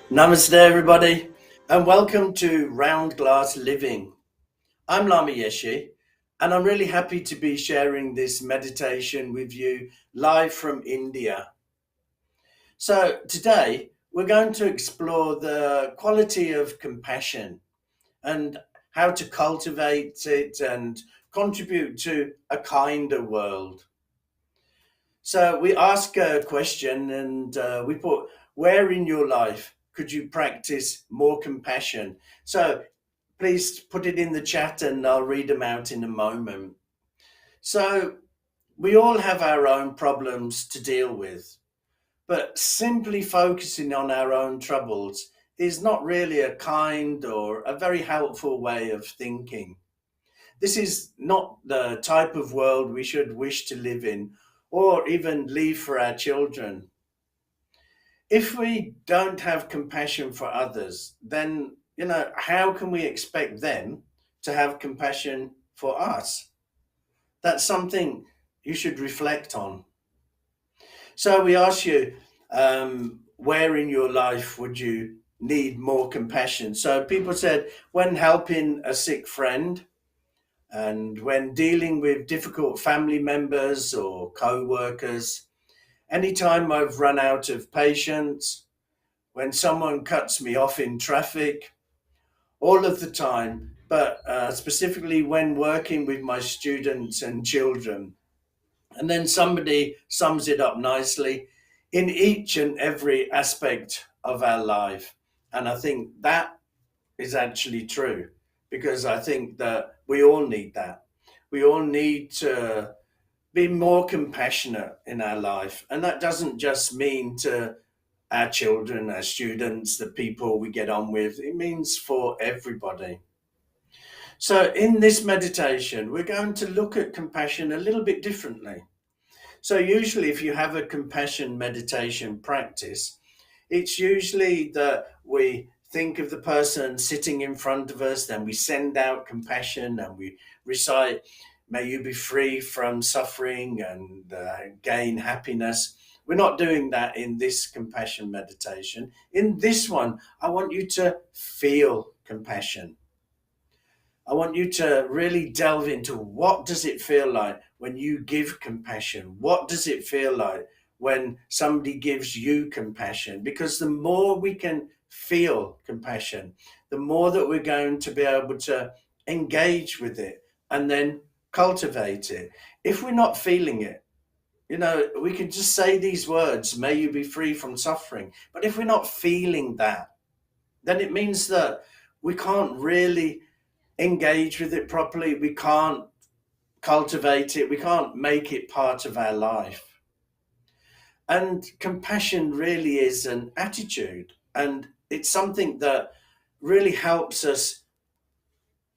Namaste, everybody, and welcome to Round Glass Living. I'm Lama Yeshe, and I'm really happy to be sharing this meditation with you live from India. So, today we're going to explore the quality of compassion and how to cultivate it and contribute to a kinder world. So, we ask a question and we put, where in your life could you practice more compassion? So, please put it in the chat and I'll read them out in a moment. So, we all have our own problems to deal with, but simply focusing on our own troubles is not really a kind or a very helpful way of thinking. This is not the type of world we should wish to live in or even leave for our children. If we don't have compassion for others, then, how can we expect them to have compassion for us? That's something you should reflect on. So we ask you, where in your life would you need more compassion? So people said when helping a sick friend and when dealing with difficult family members or co-workers, anytime I've run out of patience, when someone cuts me off in traffic, all of the time, but specifically when working with my students and children. And then somebody sums it up nicely in each and every aspect of our life. And I think that is actually true because I think that we all need that. We all need to be more compassionate in our life. And that doesn't just mean to our children, our students, the people we get on with. It means for everybody. So, in this meditation, we're going to look at compassion a little bit differently. So, usually, if you have a compassion meditation practice, it's usually that we think of the person sitting in front of us, then we send out compassion and we recite, may you be free from suffering and gain happiness. We're not doing that in this compassion meditation. In this one, I want you to feel compassion. I want you to really delve into what does it feel like when you give compassion? What does it feel like when somebody gives you compassion? Because the more we can feel compassion, the more that we're going to be able to engage with it and then cultivate it. If we're not feeling it, we can just say these words, may you be free from suffering. But if we're not feeling that, then it means that we can't really engage with it properly. We can't cultivate it. We can't make it part of our life. And compassion really is an attitude. And it's something that really helps us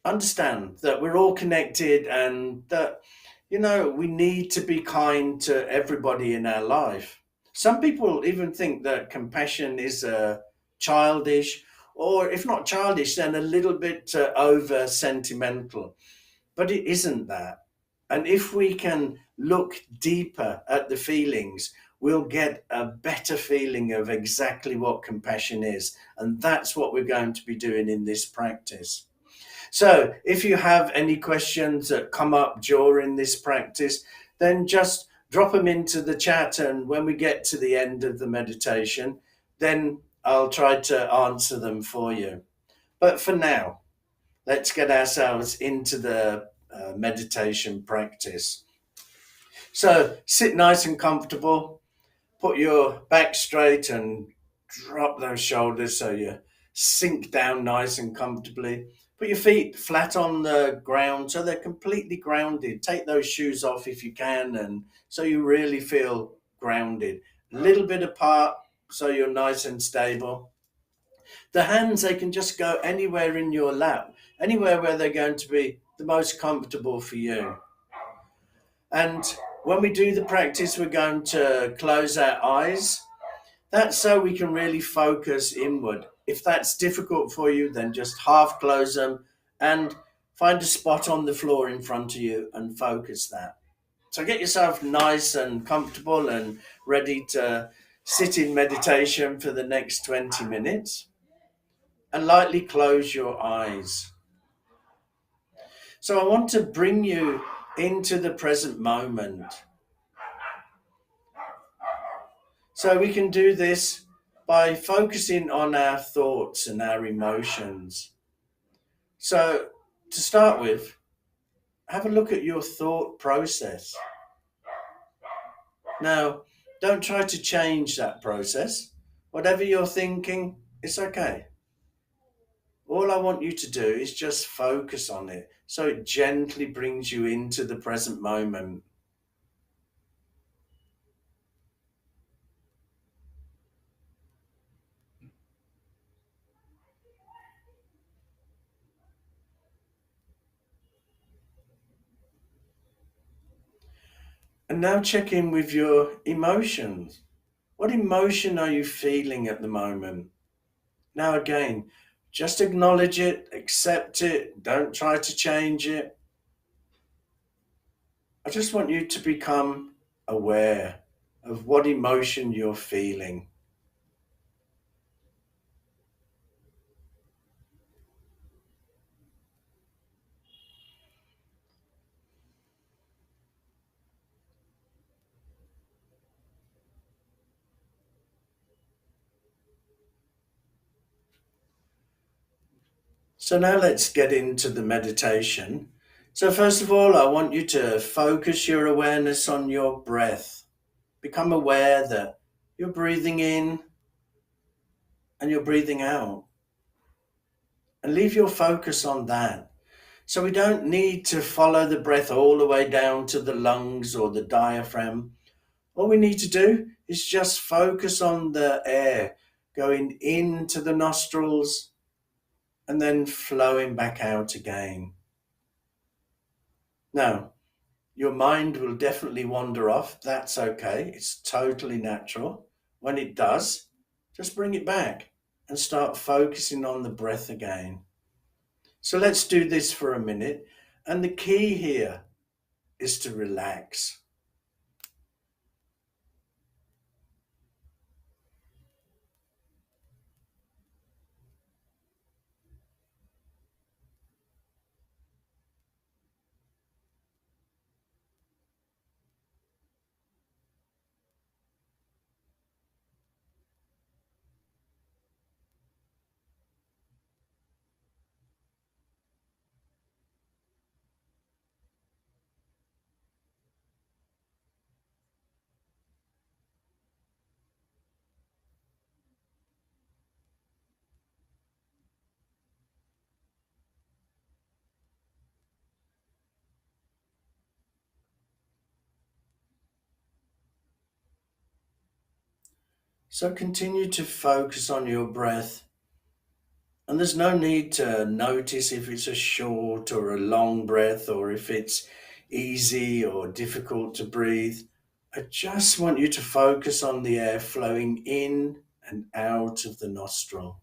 understand that we're all connected and that, we need to be kind to everybody in our life. Some people even think that compassion is childish, or if not childish, then a little bit over sentimental. But it isn't that. And if we can look deeper at the feelings, we'll get a better feeling of exactly what compassion is. And that's what we're going to be doing in this practice. So, if you have any questions that come up during this practice, then just drop them into the chat. And when we get to the end of the meditation, then I'll try to answer them for you. But for now, let's get ourselves into the meditation practice. So, sit nice and comfortable, put your back straight and drop those shoulders so you sink down nice and comfortably. Put your feet flat on the ground so they're completely grounded. Take those shoes off if you can, and so you really feel grounded. A little bit apart so you're nice and stable. The hands, they can just go anywhere in your lap, anywhere where they're going to be the most comfortable for you. And when we do the practice, we're going to close our eyes. That's so we can really focus inward. If that's difficult for you, then just half close them and find a spot on the floor in front of you and focus that. So get yourself nice and comfortable and ready to sit in meditation for the next 20 minutes and lightly close your eyes. So I want to bring you into the present moment. So we can do this by focusing on our thoughts and our emotions. So to start with, have a look at your thought process. Now, don't try to change that process. Whatever you're thinking, it's okay. All I want you to do is just focus on it so it gently brings you into the present moment. And now check in with your emotions. What emotion are you feeling at the moment? Now, again, just acknowledge it, accept it, don't try to change it. I just want you to become aware of what emotion you're feeling. So, now let's get into the meditation. So, first of all, I want you to focus your awareness on your breath. Become aware that you're breathing in and you're breathing out, and leave your focus on that. So, we don't need to follow the breath all the way down to the lungs or the diaphragm. All we need to do is just focus on the air going into the nostrils and then flowing back out again. Now, your mind will definitely wander off. That's okay. It's totally natural. When it does, just bring it back and start focusing on the breath again. So let's do this for a minute. And the key here is to relax. So continue to focus on your breath. And there's no need to notice if it's a short or a long breath or if it's easy or difficult to breathe. I just want you to focus on the air flowing in and out of the nostril.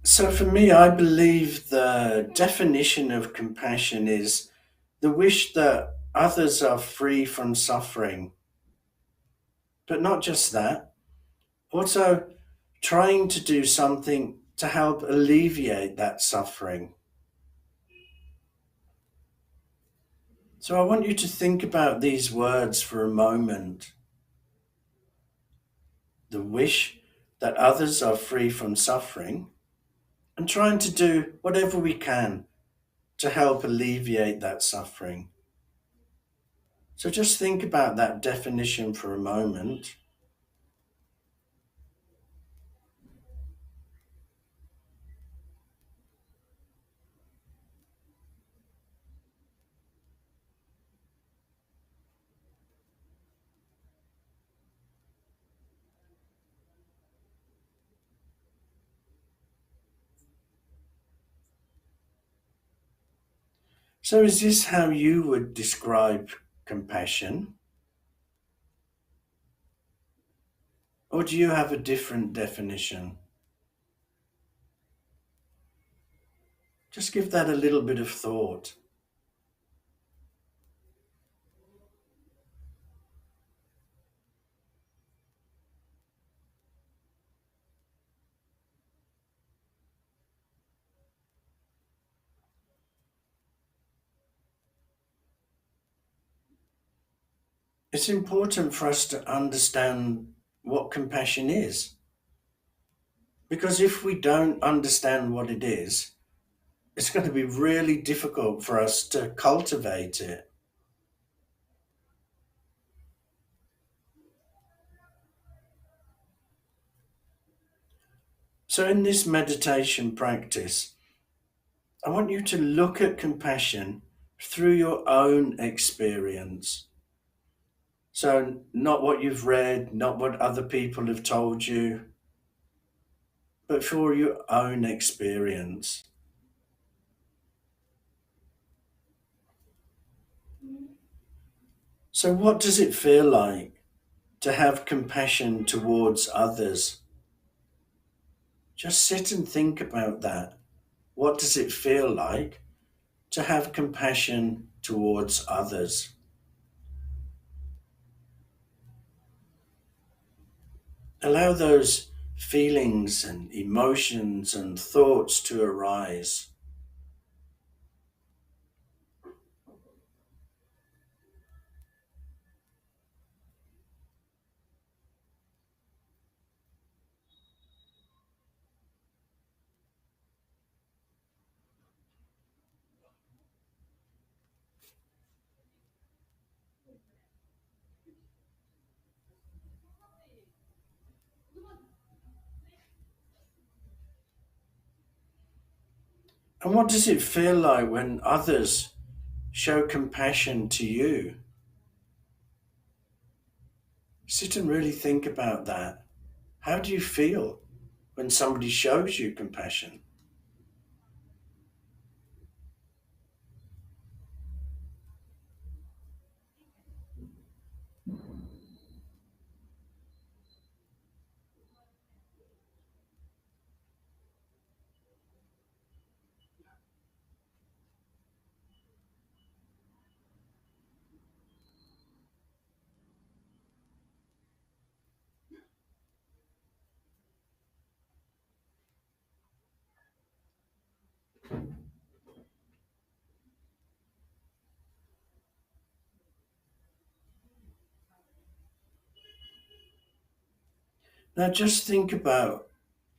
So, for me, I believe the definition of compassion is the wish that others are free from suffering. But not just that, also trying to do something to help alleviate that suffering. So, I want you to think about these words for a moment. The wish that others are free from suffering, and trying to do whatever we can to help alleviate that suffering. So just think about that definition for a moment. So, is this how you would describe compassion? Or do you have a different definition? Just give that a little bit of thought. It's important for us to understand what compassion is. Because if we don't understand what it is, it's going to be really difficult for us to cultivate it. So, in this meditation practice, I want you to look at compassion through your own experience. So, not what you've read, not what other people have told you, but for your own experience. So, what does it feel like to have compassion towards others? Just sit and think about that. What does it feel like to have compassion towards others? Allow those feelings and emotions and thoughts to arise. And what does it feel like when others show compassion to you? Sit and really think about that. How do you feel when somebody shows you compassion? Now just think about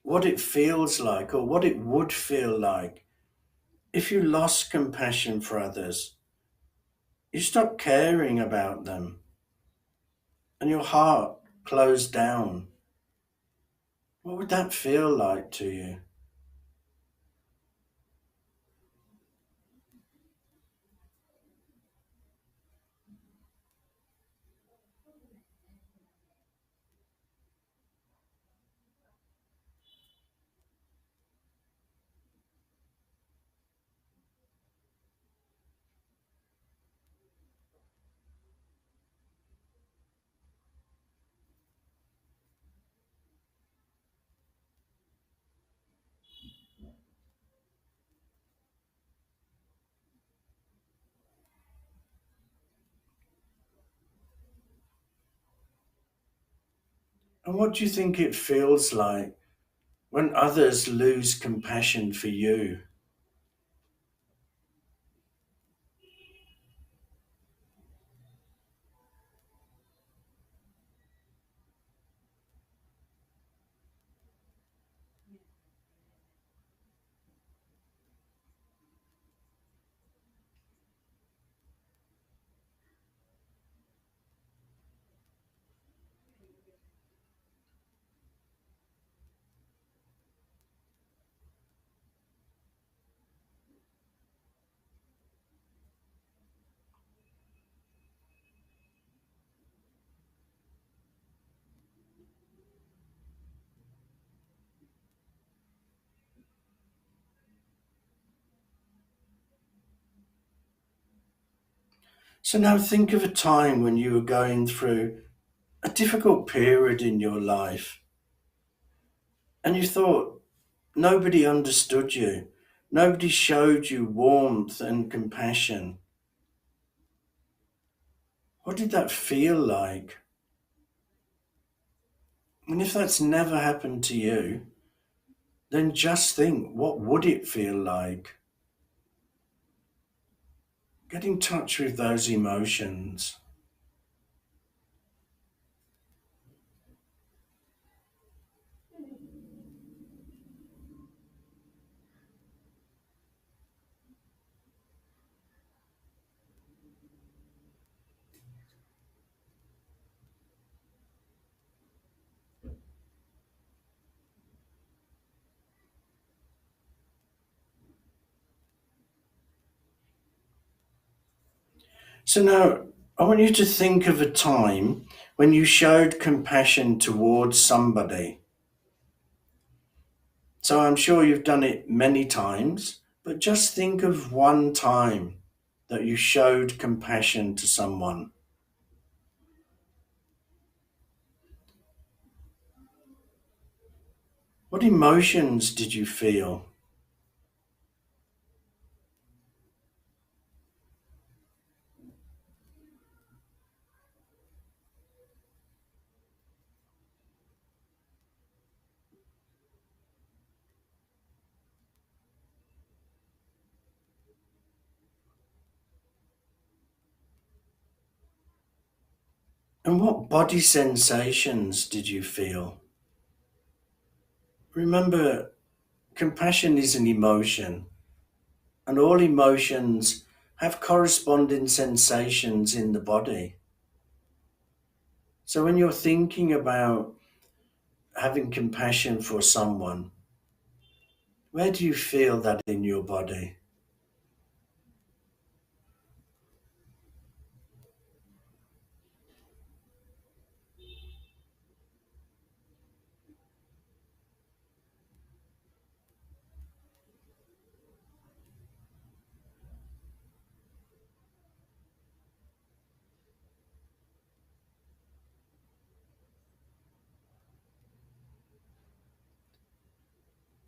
what it feels like or what it would feel like if you lost compassion for others. You stop caring about them and your heart closed down. What would that feel like to you? And what do you think it feels like when others lose compassion for you? So now think of a time when you were going through a difficult period in your life and you thought nobody understood you, nobody showed you warmth and compassion. What did that feel like? And if that's never happened to you, then just think, what would it feel like? Get in touch with those emotions. So now I want you to think of a time when you showed compassion towards somebody. So I'm sure you've done it many times, but just think of one time that you showed compassion to someone. What emotions did you feel? And what body sensations did you feel? Remember, compassion is an emotion, and all emotions have corresponding sensations in the body. So when you're thinking about having compassion for someone, where do you feel that in your body?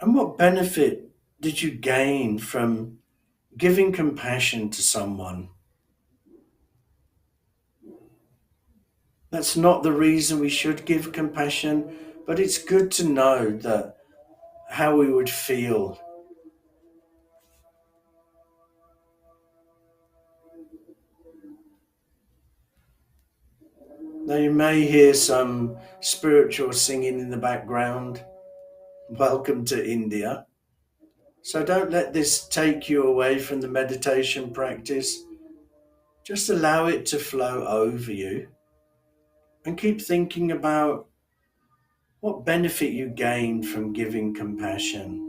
And what benefit did you gain from giving compassion to someone? That's not the reason we should give compassion, but it's good to know that how we would feel. Now you may hear some spiritual singing in the background. Welcome to India. So don't let this take you away from the meditation practice. Just allow it to flow over you and keep thinking about what benefit you gain from giving compassion.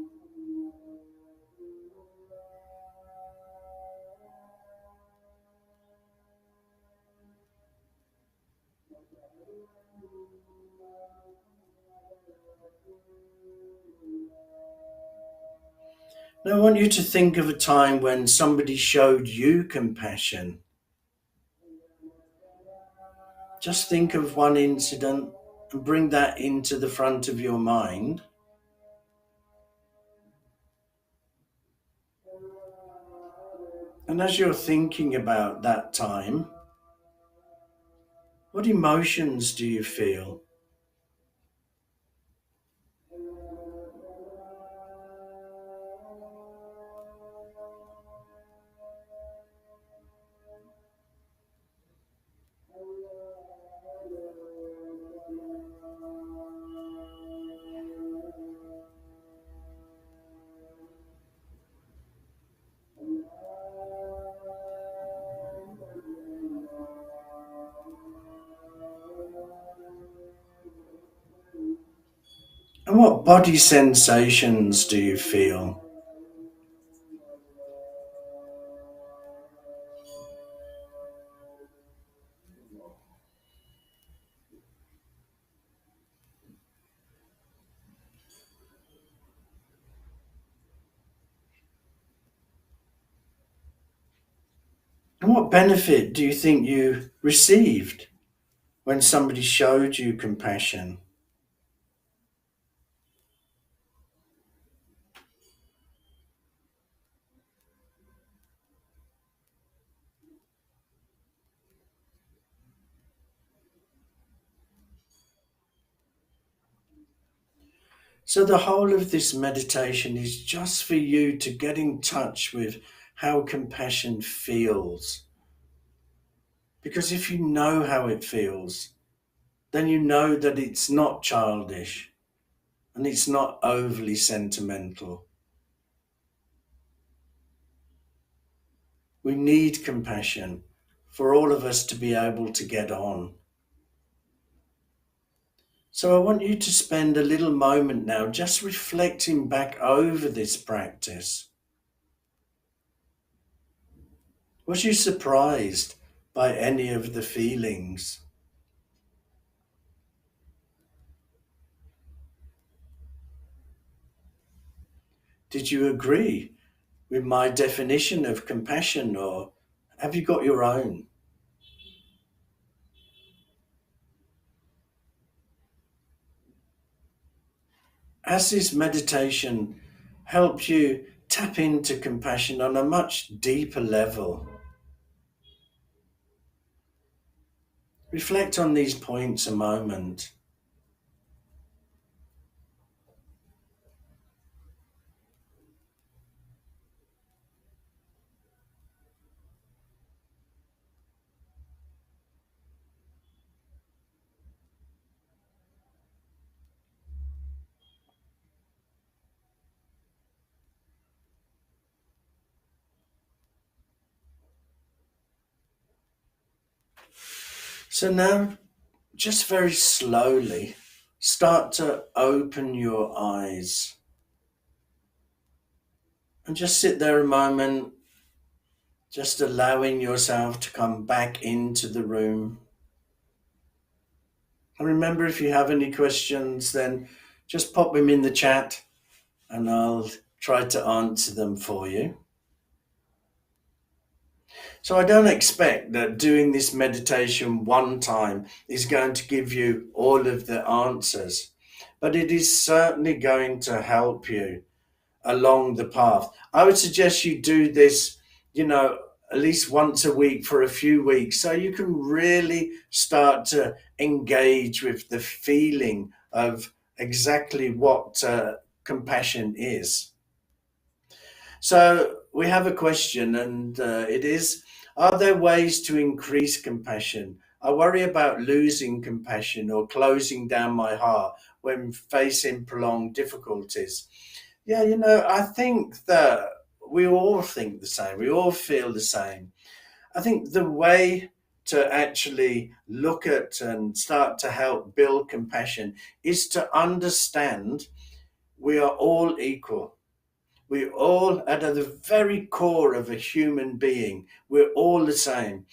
Now, I want you to think of a time when somebody showed you compassion. Just think of one incident and bring that into the front of your mind. And as you're thinking about that time, what emotions do you feel? And what body sensations do you feel? what benefit do you think you received when somebody showed you compassion? So, the whole of this meditation is just for you to get in touch with how compassion feels. Because if you know how it feels, then you know that it's not childish and it's not overly sentimental. We need compassion for all of us to be able to get on. So, I want you to spend a little moment now just reflecting back over this practice. Was you surprised by any of the feelings? Did you agree with my definition of compassion, or have you got your own? Has this meditation helped you tap into compassion on a much deeper level? Reflect on these points a moment. So now, just very slowly, start to open your eyes and just sit there a moment, just allowing yourself to come back into the room. And remember, if you have any questions, then just pop them in the chat and I'll try to answer them for you. So I don't expect that doing this meditation one time is going to give you all of the answers, but it is certainly going to help you along the path. I would suggest you do this, you know, at least once a week for a few weeks so you can really start to engage with the feeling of exactly what compassion is. So we have a question, and it is: are there ways to increase compassion? I worry about losing compassion or closing down my heart when facing prolonged difficulties. Yeah, I think that we all think the same. We all feel the same. I think the way to actually look at and start to help build compassion is to understand we are all equal. We all, at the very core of a human being, we're all the same.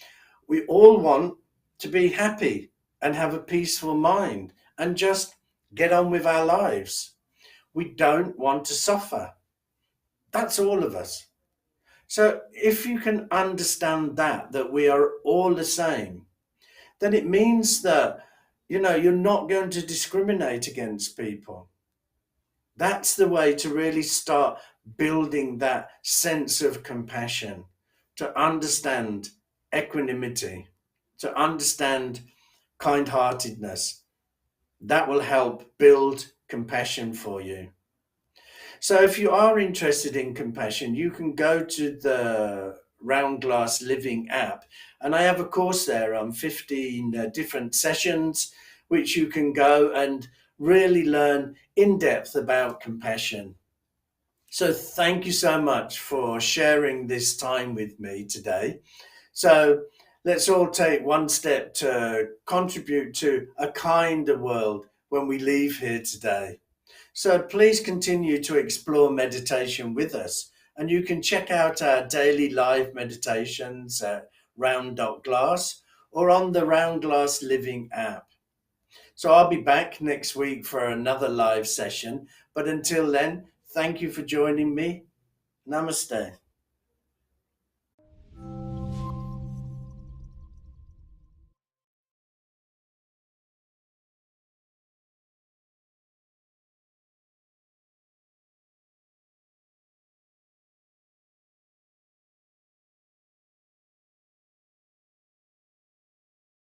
We all want to be happy and have a peaceful mind and just get on with our lives. We don't want to suffer. That's all of us. So if you can understand that we are all the same, then it means that, you're not going to discriminate against people. That's the way to really start building that sense of compassion, to understand equanimity, to understand kind heartedness. That will help build compassion for you. So, if you are interested in compassion, you can go to the Round Glass Living app, and I have a course there on 15 different sessions, which you can go and really learn in depth about compassion. So, thank you so much for sharing this time with me today. So, let's all take one step to contribute to a kinder world when we leave here today. So please continue to explore meditation with us. And you can check out our daily live meditations at round.glass or on the Round Glass Living app. So I'll be back next week for another live session. But until then, thank you for joining me. Namaste.